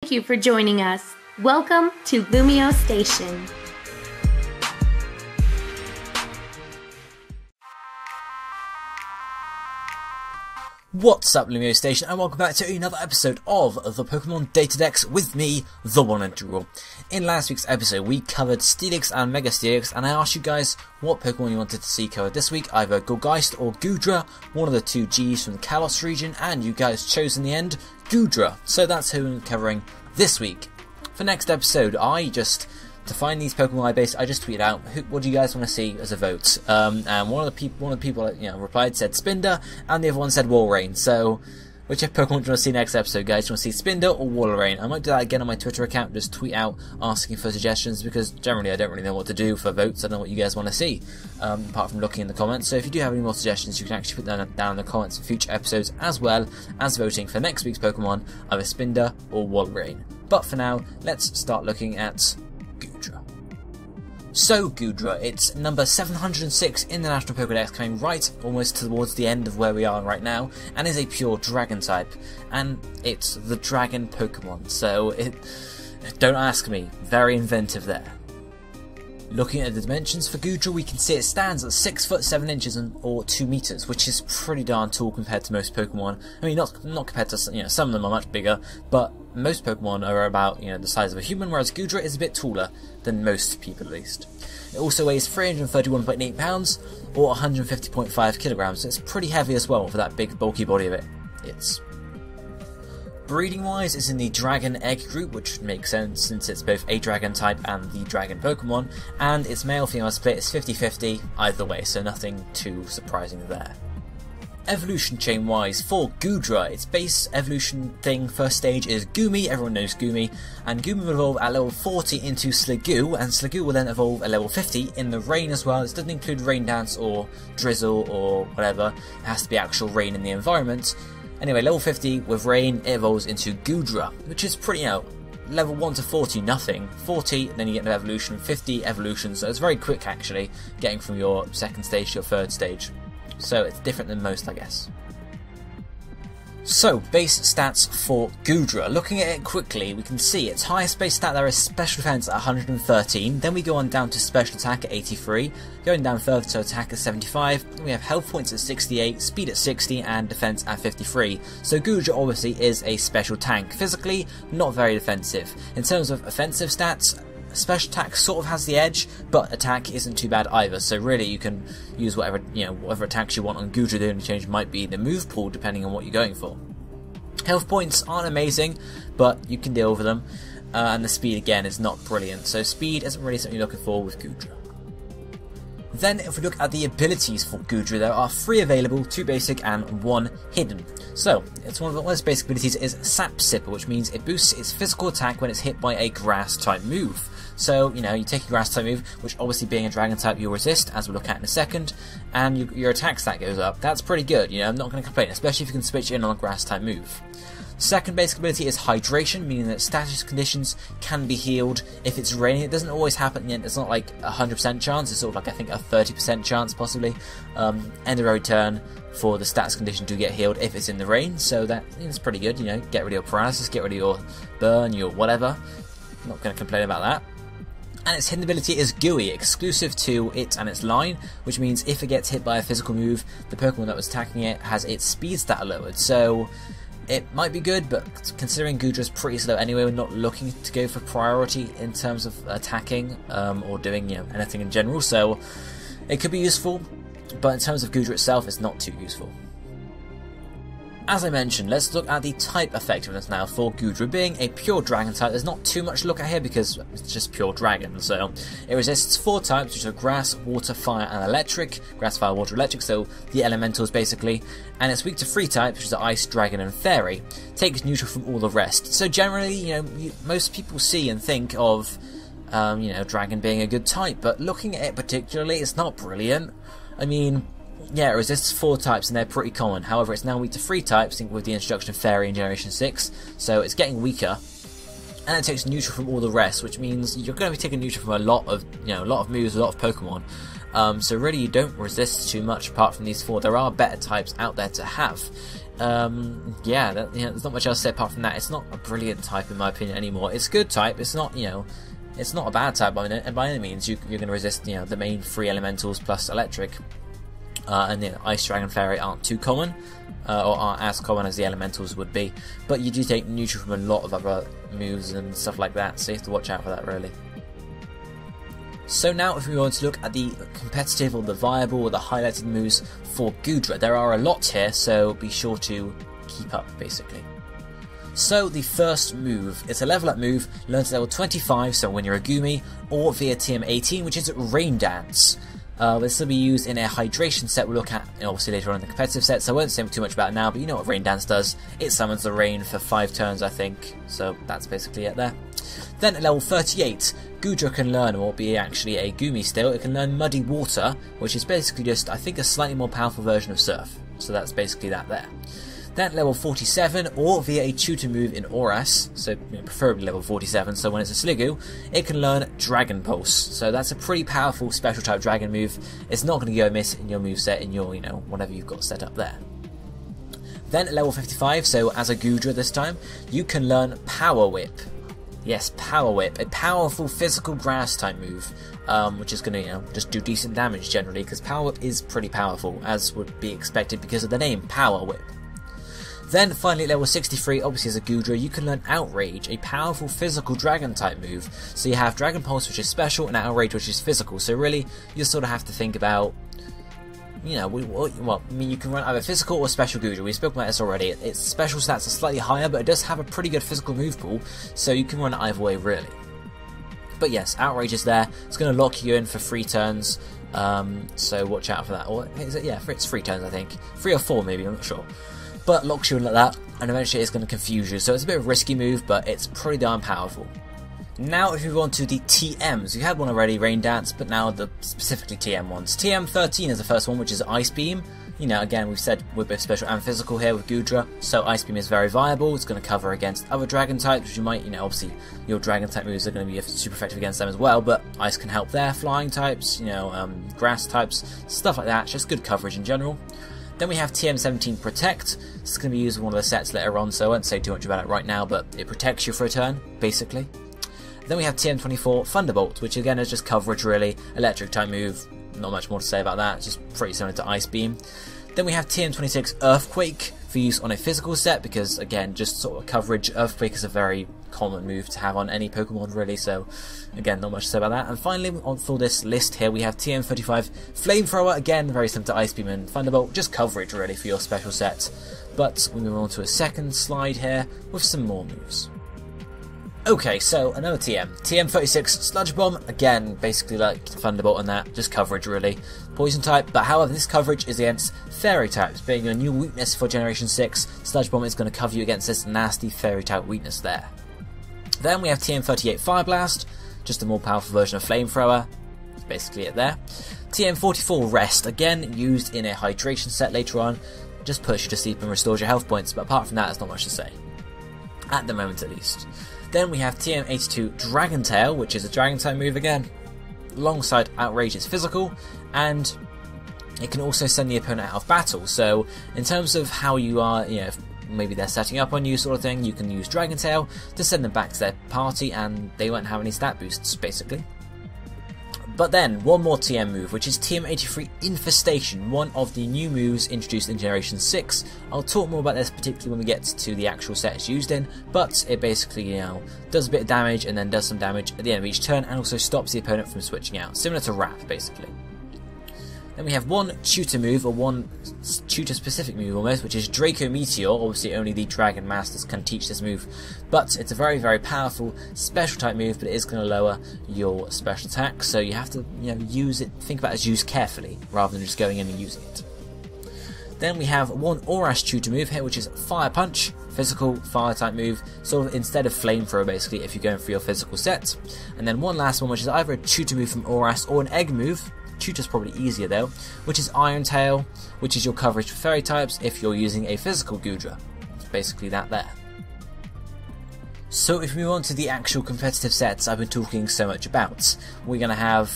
Thank you for joining us. Welcome to LumioseStation. What's up, LumioseStation, and welcome back to another episode of the Pokemon DataDex with me, TheOneIntegral. In last week's episode, we covered Steelix and Mega Steelix, and I asked you guys what Pokemon you wanted to see covered this week, either Gourgeist or Goodra, one of the two Gs from the Kalos region, and you guys chose in the end Goodra. So that's who I'm covering this week. For next episode, to find these Pokemon I just tweeted out, what do you guys want to see as a vote? And one of the people replied, said Spinder, and the other one said Walrein. So, whichever Pokemon do you want to see next episode, guys? Do you want to see Spinder or Walrein? I might do that again on my Twitter account, just tweet out asking for suggestions, because generally I don't really know what to do for votes. I don't know what you guys want to see, apart from looking in the comments. So if you do have any more suggestions, you can actually put them down in the comments for future episodes, as well as voting for next week's Pokemon, either Spinder or Walrein. But for now, let's start looking at Goodra. So Goodra, it's number 706 in the National Pokédex, coming right almost towards the end of where we are right now, and is a pure Dragon type, and it's the Dragon Pokemon, so don't ask me, very inventive there. Looking at the dimensions for Goodra, we can see it stands at 6 foot 7 inches or 2 meters, which is pretty darn tall compared to most Pokemon. I mean, not compared to, some of them are much bigger, but most Pokemon are about, the size of a human, whereas Goodra is a bit taller than most people, at least. It also weighs 331.8 pounds or 150.5 kilograms, so it's pretty heavy as well for that big bulky body of it. Breeding wise, it's in the Dragon Egg group, which makes sense since it's both a Dragon type and the Dragon Pokemon, and its male-female split is 50-50 either way, so nothing too surprising there. Evolution chain wise, for Goodra, its base evolution thing, first stage is Goomy, everyone knows Goomy, and Goomy will evolve at level 40 into Sliggoo, and Sliggoo will then evolve at level 50 in the rain as well. This doesn't include rain dance or drizzle or whatever, it has to be actual rain in the environment. Anyway, level 50 with rain, it evolves into Goodra, which is pretty level 1 to 40, nothing. 40, then you get an evolution, 50 evolution, so it's very quick actually, getting from your second stage to your third stage. So it's different than most, I guess. So, base stats for Goodra. Looking at it quickly, we can see its highest base stat there is Special Defense at 113, then we go on down to Special Attack at 83, going down further to Attack at 75, then we have Health Points at 68, Speed at 60, and Defense at 53. So Goodra obviously is a special tank. Physically, not very defensive. In terms of offensive stats, Special Attack sort of has the edge, but Attack isn't too bad either, so really you can use whatever attacks you want on Goodra. The only change might be the move pool depending on what you're going for. Health points aren't amazing, but you can deal with them, and the speed again is not brilliant, so speed isn't really something you're looking for with Goodra. Then if we look at the abilities for Goodra, there are 3 available, 2 basic and 1 hidden. So, it's one of its basic abilities is Sap Sipper, which means it boosts its physical attack when it's hit by a grass type move. So, you take a grass type move, which obviously being a dragon type you'll resist, as we'll look at in a second, and your attack stat goes up. That's pretty good, I'm not going to complain, especially if you can switch in on a grass type move. Second basic ability is Hydration, meaning that status conditions can be healed if it's raining. It doesn't always happen yet, it's not like a 100% chance, it's sort of like I think a 30% chance possibly. End of every turn for the status condition to get healed if it's in the rain, so that's pretty good, get rid of your paralysis, get rid of your burn, your whatever. Not going to complain about that. And its hidden ability is Gooey, exclusive to it and its line, which means if it gets hit by a physical move, the Pokemon that was attacking it has its speed stat lowered. So it might be good, but considering Goodra's pretty slow anyway, we're not looking to go for priority in terms of attacking or doing anything in general, so it could be useful, but in terms of Goodra itself, it's not too useful. As I mentioned, let's look at the type effectiveness now for Goodra. Being a pure dragon type, there's not too much to look at here because it's just pure dragon. So it resists 4 types, which are grass, water, fire, and electric. Grass, fire, water, electric, so the elementals basically. And it's weak to 3 types, which are ice, dragon, and fairy. Takes neutral from all the rest. So generally, most people see and think of, dragon being a good type, but looking at it particularly, it's not brilliant. I mean, yeah, it resists 4 types and they're pretty common. However, it's now weak to 3 types with the introduction of Fairy in Generation 6, so it's getting weaker. And it takes neutral from all the rest, which means you're going to be taking neutral from a lot of moves, a lot of Pokemon. So really you don't resist too much apart from these 4. There are better types out there to have. yeah, there's not much else to say apart from that. It's not a brilliant type in my opinion anymore. It's a good type. It's not, it's not a bad type by any means. You're going to resist, the main 3 elementals plus electric. And Ice Dragon Fairy aren't too common, or aren't as common as the elementals would be. But you do take neutral from a lot of other moves and stuff like that, so you have to watch out for that really. So now if we want to look at the competitive or the viable or the highlighted moves for Goodra, there are a lot here, so be sure to keep up basically. So the first move, it's a level up move, learned at level 25, so when you're a Gumi, or via TM 18, which is Rain Dance. This will be used in a hydration set we'll look at obviously later on in the competitive set, so I won't say too much about it now, but you know what Rain Dance does. It summons the rain for 5 turns I think, so that's basically it there. Then at level 38, Goodra can learn, or be actually a Gumi still, it can learn Muddy Water, which is basically just, I think, a slightly more powerful version of Surf. So that's basically that there. Then at level 47, or via a tutor move in Oras, so preferably level 47, so when it's a Sliggoo, it can learn Dragon Pulse. So that's a pretty powerful special type dragon move. It's not going to go amiss in your moveset, in your, whatever you've got set up there. Then at level 55, so as a Goodra this time, you can learn Power Whip. Yes, Power Whip, a powerful physical grass type move, which is going to, just do decent damage generally, because Power Whip is pretty powerful, as would be expected because of the name, Power Whip. Then finally at level 63, obviously as a Goodra, you can learn Outrage, a powerful physical dragon type move. So you have Dragon Pulse, which is special, and Outrage, which is physical. So really, you sort of have to think about, well, I mean, you can run either physical or special Goodra. We've spoken about this already. Its special stats are slightly higher, but it does have a pretty good physical move pool, so you can run it either way, really. But yes, Outrage is there. It's going to lock you in for 3 turns, so watch out for that. Or is it? Yeah, it's 3 turns, I think. 3 or 4, maybe, I'm not sure. But locks you in like that, and eventually it's going to confuse you. So it's a bit of a risky move, but it's pretty darn powerful. Now if we move on to the TMs, we had one already, Rain Dance, but now the specifically TM ones. TM 13 is the first one, which is Ice Beam. Again, we've said we're both special and physical here with Goodra, so Ice Beam is very viable. It's going to cover against other dragon types, which you might, obviously your dragon type moves are going to be super effective against them as well, but Ice can help there. Flying types, grass types, stuff like that, just good coverage in general. Then we have TM17 Protect. This is going to be used in one of the sets later on, so I won't say too much about it right now, but it protects you for a turn, basically. Then we have TM24 Thunderbolt, which again is just coverage really, electric type move, not much more to say about that, it's just pretty similar to Ice Beam. Then we have TM26 Earthquake for use on a physical set, because again, just sort of coverage. Earthquake is a very common move to have on any Pokemon really, so again, not much to say about that. And finally, for this list here, we have TM35 Flamethrower, again, very similar to Ice Beam and Thunderbolt, just coverage really for your special set. But we move on to a second slide here with some more moves. Okay, so another TM. TM36 Sludge Bomb, again, basically like Thunderbolt and that, just coverage really. Poison type, but however this coverage is against Fairy types, being your new weakness for Generation 6, Sludge Bomb is going to cover you against this nasty Fairy type weakness there. Then we have TM38 Fire Blast, just a more powerful version of Flamethrower, that's basically it there. TM44 Rest, again used in a hydration set later on, just puts you to sleep and restores your health points, but apart from that there's not much to say. At the moment at least. Then we have TM82 Dragon Tail, which is a Dragon type move again, alongside Outrage is physical, and it can also send the opponent out of battle. So in terms of how you are, if maybe they're setting up on you sort of thing, you can use Dragon Tail to send them back to their party and they won't have any stat boosts basically. But then, one more TM move, which is TM83 Infestation, one of the new moves introduced in Generation 6. I'll talk more about this particularly when we get to the actual set it's used in, but it basically, does a bit of damage and then does some damage at the end of each turn and also stops the opponent from switching out, similar to Wrap, basically. Then we have one tutor move, or one tutor specific move almost, which is Draco Meteor. Obviously only the Dragon Masters can teach this move, but it's a very, very powerful special type move, but it is going to lower your special attack, so you have to use it, think about its use carefully, rather than just going in and using it. Then we have one Oras tutor move here, which is Fire Punch, physical fire type move, sort of instead of Flamethrower basically if you're going for your physical set. And then one last one, which is either a tutor move from Oras or an egg move. Tutor's probably easier though, which is Iron Tail, which is your coverage for fairy types if you're using a physical Goodra. It's basically that there. So if we move on to the actual competitive sets I've been talking so much about, we're going to have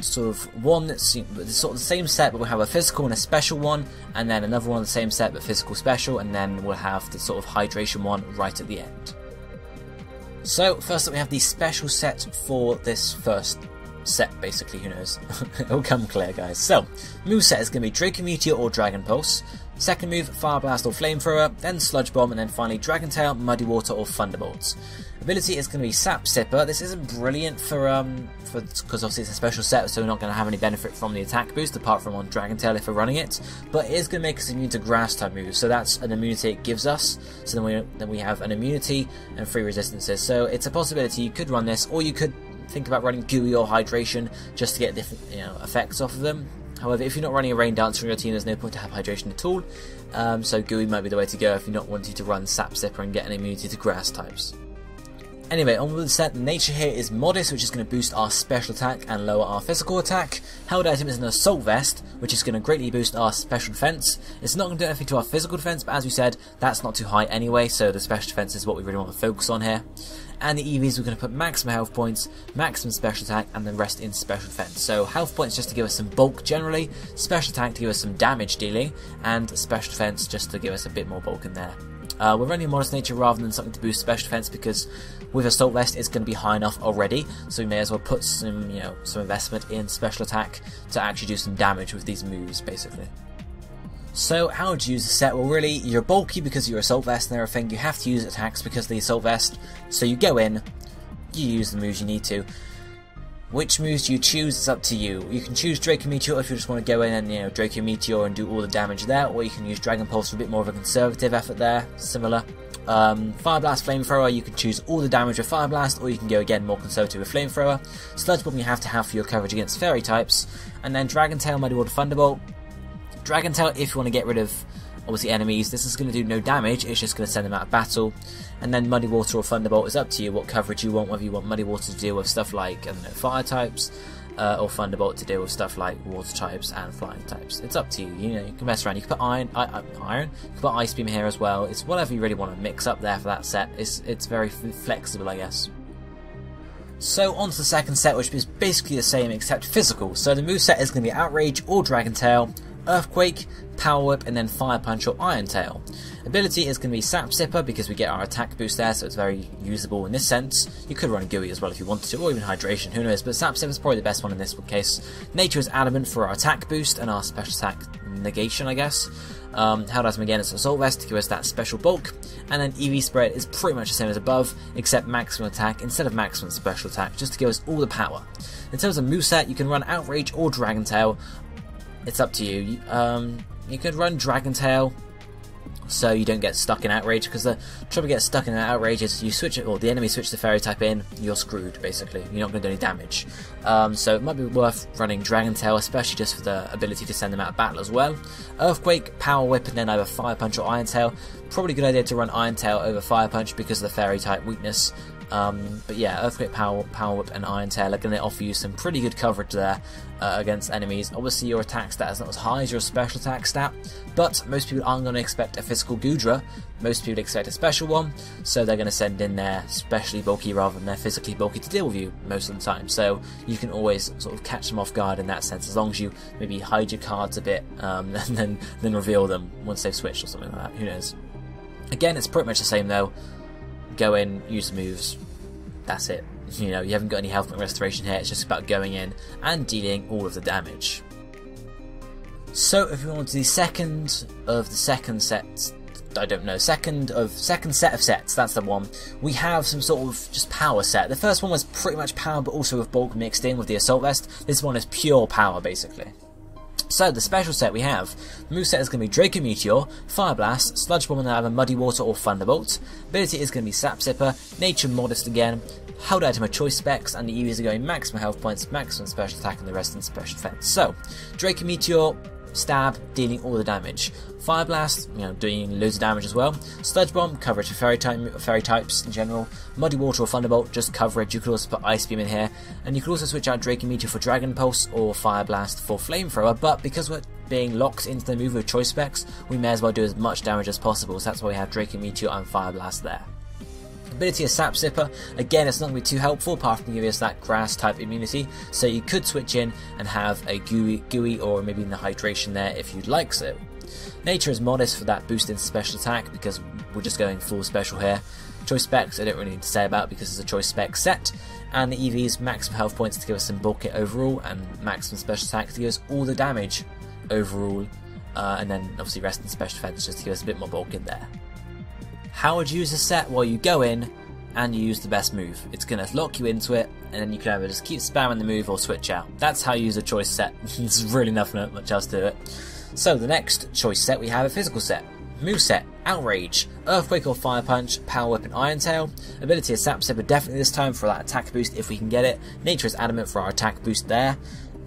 sort of one that's sort of the same set, but we'll have a physical and a special one, and then another one of the same set but physical special, and then we'll have the sort of hydration one right at the end. So first up we have the special set for this first set, basically, who knows. It'll come clear, guys. So, moveset is going to be Draco Meteor or Dragon Pulse. Second move, Fire Blast or Flamethrower, then Sludge Bomb, and then finally Dragon Tail, Muddy Water or Thunderbolts. Ability is going to be Sap Sipper. This isn't brilliant because obviously it's a special set, so we're not going to have any benefit from the attack boost apart from on Dragon Tail if we're running it. But it is going to make us immune to grass type moves, so that's an immunity it gives us. So then we have an immunity and 3 resistances. So it's a possibility you could run this, or you could think about running Gooey or Hydration just to get different effects off of them. However, if you're not running a Rain Dancer in your team, there's no point to have Hydration at all, so Gooey might be the way to go if you're not wanting to run Sap Sipper and get an immunity to grass types. Anyway, on with the set, the nature here is Modest, which is going to boost our special attack and lower our physical attack. Held item is an Assault Vest, which is going to greatly boost our special defense. It's not going to do anything to our physical defense, but as we said, that's not too high anyway, so the special defense is what we really want to focus on here. And the EVs, we're going to put maximum health points, maximum special attack, and then rest in special defense. So health points just to give us some bulk generally, special attack to give us some damage dealing, and special defense just to give us a bit more bulk in there. We're running Modest Nature rather than something to boost special defense because with Assault Vest it's going to be high enough already, so we may as well put some investment in special attack to actually do some damage with these moves, basically. So how would you use the set? Well, really, you're bulky because of your Assault Vest and everything. You have to use attacks because of the Assault Vest. So you go in, you use the moves you need to. Which moves do you choose? It's up to you. You can choose Draco Meteor if you just want to go in and Draco Meteor and do all the damage there, or you can use Dragon Pulse for a bit more of a conservative effort there, similar. Fire Blast, Flamethrower, you can choose all the damage with Fire Blast, or you can go again more conservative with Flamethrower. Sludge Bomb you have to have for your coverage against Fairy types, and then Dragon Tail, Muddy Water, Thunderbolt. Dragon Tail if you want to get rid of obviously enemies. This is going to do no damage, it's just going to send them out of battle. And then Muddy Water or Thunderbolt is up to you what coverage you want, whether you want Muddy Water to deal with stuff like, I don't know, fire types, or Thunderbolt to deal with stuff like water types and flying types. It's up to you, you can mess around. You can put iron, you can put Ice Beam here as well. It's whatever you really want to mix up there for that set. It's very flexible, I guess. So on to the second set, which is basically the same except physical. So the moveset is going to be Outrage or Dragon Tail, Earthquake, Power Whip, and then Fire Punch or Iron Tail. Ability is going to be Sap Sipper because we get our attack boost there, so it's very usable in this sense. You could run Gooey as well if you wanted to, or even Hydration, who knows, but Sap Sipper is probably the best one in this case. Nature is Adamant for our attack boost and our special attack negation, I guess. Held item again is Assault Vest to give us that special bulk, and then EV Spread is pretty much the same as above, except maximum attack instead of maximum special attack, just to give us all the power. In terms of moveset, you can run Outrage or Dragon Tail. It's up to you. You could run Dragon Tail so you don't get stuck in Outrage, because the trouble get stuck in an Outrage is you switch it, or the enemy switch the Fairy type in, you're screwed basically. You're not going to do any damage. So it might be worth running Dragon Tail, especially just for the ability to send them out of battle as well. Earthquake, Power Whip, and then either Fire Punch or Iron Tail. Probably a good idea to run Iron Tail over Fire Punch because of the Fairy type weakness. But yeah, Earthquake, Power Whip, and Iron Tail are going to offer you some pretty good coverage there against enemies. Obviously, your attack stat is not as high as your special attack stat, but most people aren't going to expect a physical Goodra. Most people expect a special one, so they're going to send in their specially bulky rather than their physically bulky to deal with you most of the time. So you can always sort of catch them off guard in that sense, as long as you maybe hide your cards a bit and then reveal them once they've switched or something like that. Who knows? Again, it's pretty much the same though. Go in, use the moves, that's it. You haven't got any health point restoration here, it's just about going in and dealing all of the damage. So if we want to do the second set, I don't know, second set of sets, that's the one. We have some sort of just power set. The first one was pretty much power but also with bulk mixed in with the Assault Vest. This one is pure power basically. So the special set we have, the moveset is going to be Draco Meteor, Fire Blast, Sludge Bomb, and either Muddy Water or Thunderbolt. Ability is going to be Sap Sipper, Nature Modest again, held item of choice specs, and the EVs are going maximum health points, maximum special attack, and the rest in special defense. So, Draco Meteor, stab, dealing all the damage. Fire Blast, doing loads of damage as well. Sludge Bomb, coverage for fairy types in general. Muddy Water or Thunderbolt, just coverage. You could also put Ice Beam in here. And you could also switch out Draco Meteor for Dragon Pulse or Fire Blast for Flamethrower, but because we're being locked into the move with choice specs, we may as well do as much damage as possible, so that's why we have Draco Meteor and Fire Blast there. Ability is Sap Sipper. Again, it's not going to be too helpful apart from giving us that grass type immunity, so you could switch in and have a gooey or maybe in the hydration there if you'd like so. Nature is modest for that boost into special attack because we're just going full special here. Choice specs I don't really need to say about because it's a choice spec set, and the EV's maximum health points to give us some bulk hit overall, and maximum special attack to give us all the damage overall, and then obviously rest and special defense just to give us a bit more bulk in there. How would you use this set? Well, you go in and you use the best move. It's going to lock you into it, and then you can either just keep spamming the move or switch out. That's how you use a choice set. There's really nothing much else to it. So the next choice set, we have a physical set. Moveset, Outrage, Earthquake or Fire Punch, Power Whip and Iron Tail. Ability is Sap Sipper definitely this time for that attack boost if we can get it. Nature is Adamant for our attack boost there.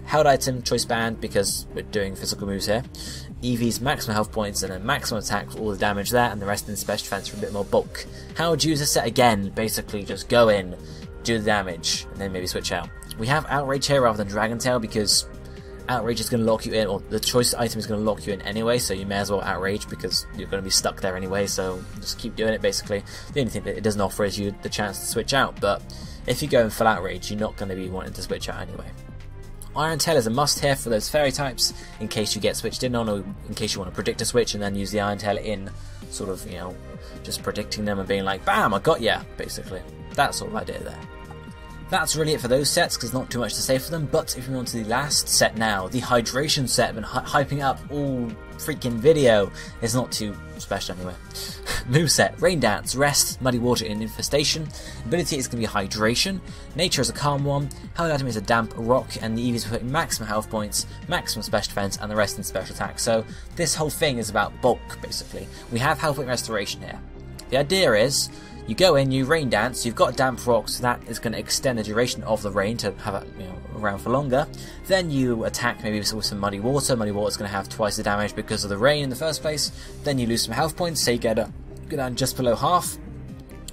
Held item, choice band because we're doing physical moves here. EV's maximum health points and a maximum attack for all the damage there, and the rest in special defense for a bit more bulk. How would you use this set again? Basically just go in, do the damage, and then maybe switch out. We have Outrage here rather than Dragon Tail because Outrage is going to lock you in, or the choice item is going to lock you in anyway, so you may as well Outrage because you're going to be stuck there anyway, so just keep doing it basically. The only thing that it doesn't offer is you the chance to switch out, but if you go in full Outrage, you're not going to be wanting to switch out anyway. Iron Tail is a must here for those fairy types in case you get switched in on, or in case you want to predict a switch and then use the Iron Tail in, sort of, you know, just predicting them and being like, bam, I got ya, basically. That sort of idea there. That's really it for those sets, because there's not too much to say for them, but if we move on to the last set now, the Hydration set, I've been hyping up all freaking video. It's not too special anyway. Moveset, Rain Dance, Rest, Muddy Water and Infestation. Ability is going to be Hydration. Nature is a calm one. Held item is a Damp Rock, and the EVs are putting maximum health points, maximum special defense, and the rest in special attack. So this whole thing is about bulk, basically. We have Health Point Restoration here. The idea is, you go in, you Rain Dance, you've got a Damp Rock, so that is going to extend the duration of the rain to have it, you know, around for longer. Then you attack maybe with some Muddy Water. Muddy Water is going to have twice the damage because of the rain in the first place. Then you lose some health points, say you go down just below half,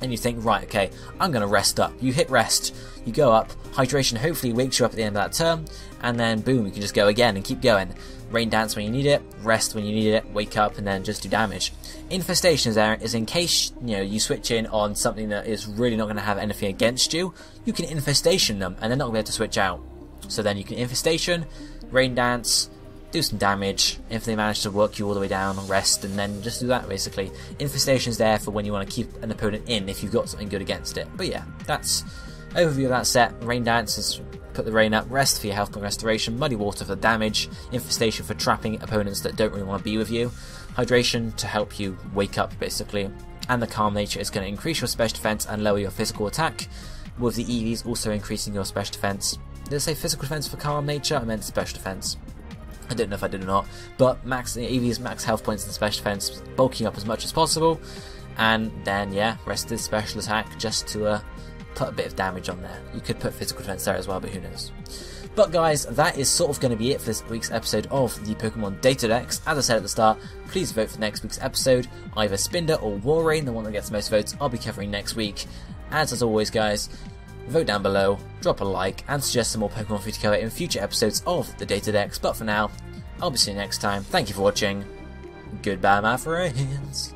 and you think, right, okay, I'm going to rest up. You hit rest, you go up, Hydration hopefully wakes you up at the end of that turn, and then boom, you can just go again and keep going. Rain Dance when you need it, rest when you need it, wake up, and then just do damage. Infestation is in case, you know, you switch in on something that is really not going to have anything against you, you can Infestation them, and they're not going to be able to switch out. So then you can Infestation, Rain Dance, do some damage. If they manage to work you all the way down, rest, and then just do that basically. Infestation's there for when you want to keep an opponent in if you've got something good against it. But yeah, that's overview of that set. Rain Dance is put the rain up, rest for your health point restoration, Muddy Water for the damage, Infestation for trapping opponents that don't really want to be with you, Hydration to help you wake up basically, and the Calm Nature is going to increase your special defense and lower your physical attack, with the EVs also increasing your special defense. Did I say physical defense for Calm Nature? I meant special defense. I don't know if I did or not, but EV's max health points and special defense, bulking up as much as possible, and then yeah, rest is special attack just to put a bit of damage on there. You could put physical defense there as well, but who knows. But guys, that is sort of going to be it for this week's episode of the Pokemon DataDex. As I said at the start, please vote for next week's episode. Either Spinder or Warrain, the one that gets the most votes, I'll be covering next week. As always guys, vote down below, drop a like, and suggest some more Pokemon for you to cover in future episodes of the DataDex. But for now, I'll be seeing you next time. Thank you for watching. Goodbye, my friends.